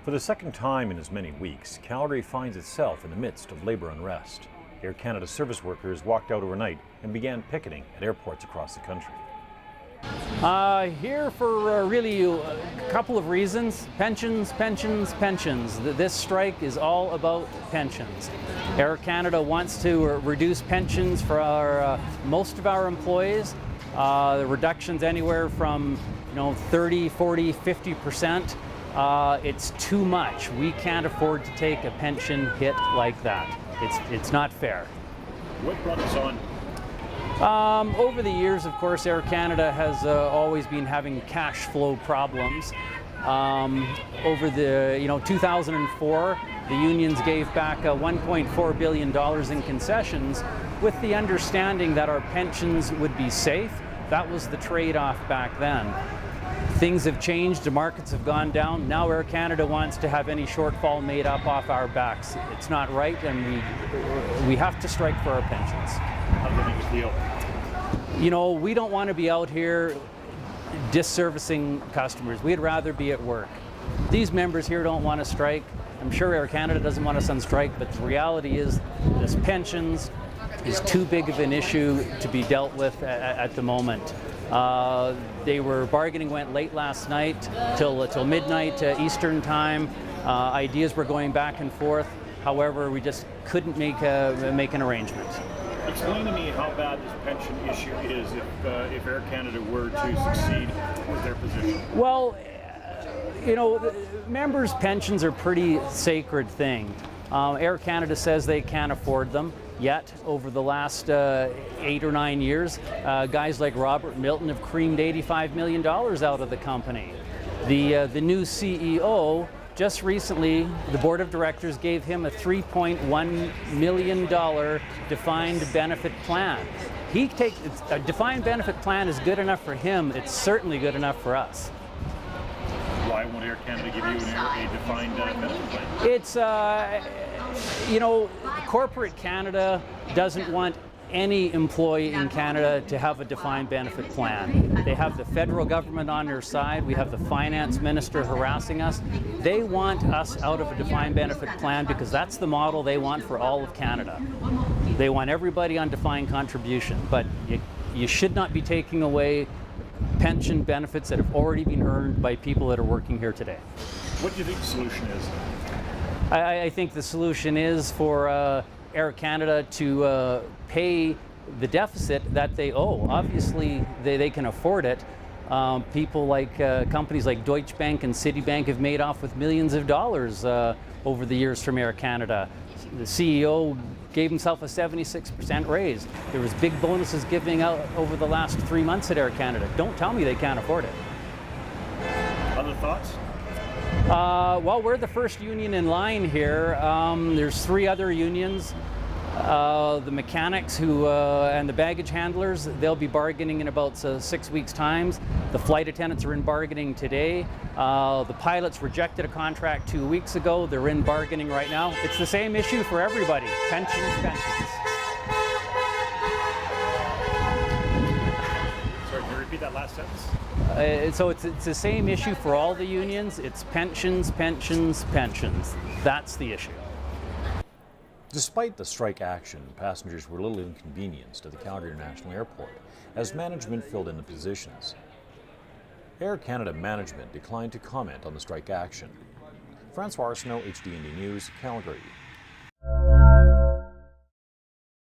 For the second time in as many weeks, Calgary finds itself in the midst of labor unrest. Air Canada service workers walked out overnight and began picketing at airports across the country. Here for really a couple of reasons. Pensions. This strike is all about pensions. Air Canada wants to reduce pensions for most of our employees. The reductions anywhere from 30, 40, 50%. It's too much. We can't afford to take a pension hit like that. It's not fair. What brought this on? Over the years, of course, Air Canada has always been having cash flow problems. Over the 2004, the unions gave back $1.4 billion in concessions with the understanding that our pensions would be safe. That was the trade-off back then. Things have changed, the markets have gone down. Now Air Canada wants to have any shortfall made up off our backs. It's not right, and we have to strike for our pensions. How do they make a deal? We don't want to be out here disservicing customers. We'd rather be at work. These members here don't want to strike. I'm sure Air Canada doesn't want us on strike, but the reality is this pensions is too big of an issue to be dealt with at the moment. Bargaining went late last night till midnight Eastern time. Ideas were going back and forth. However, we just couldn't make an arrangement. Explain to me how bad this pension issue is if Air Canada were to succeed with their position. Well, members' pensions are a pretty sacred thing. Air Canada says they can't afford them. Yet, over the last 8 or 9 years, guys like Robert Milton have creamed $85 million out of the company. The new CEO, just recently, the board of directors gave him a $3.1 million defined benefit plan. A defined benefit plan is good enough for him. It's certainly good enough for us. Why won't Air Canada give you a defined benefit plan? It's, corporate Canada doesn't want any employee in Canada to have a defined benefit plan. They have the federal government on their side. We have the finance minister harassing us. They want us out of a defined benefit plan because that's the model they want for all of Canada. They want everybody on defined contribution, but you should not be taking away pension benefits that have already been earned by people that are working here today. What do you think the solution is? I think the solution is for Air Canada to pay the deficit that they owe. Obviously, they can afford it. People like companies like Deutsche Bank and Citibank have made off with millions of dollars over the years from Air Canada. The CEO gave himself a 76% raise. There was big bonuses giving out over the last 3 months at Air Canada. Don't tell me they can't afford it. Other thoughts? Well, we're the first union in line here. There's 3 other unions. The mechanics and the baggage handlers, they'll be bargaining in about 6 weeks' time. The flight attendants are in bargaining today. The pilots rejected a contract 2 weeks ago. They're in bargaining right now. It's the same issue for everybody. Pensions. Sorry, can you repeat that last sentence? So it's the same issue for all the unions. It's pensions. That's the issue. Despite the strike action, passengers were little inconvenienced at the Calgary International Airport as management filled in the positions. Air Canada management declined to comment on the strike action. Francois Arsenault, HDindieNews, Calgary.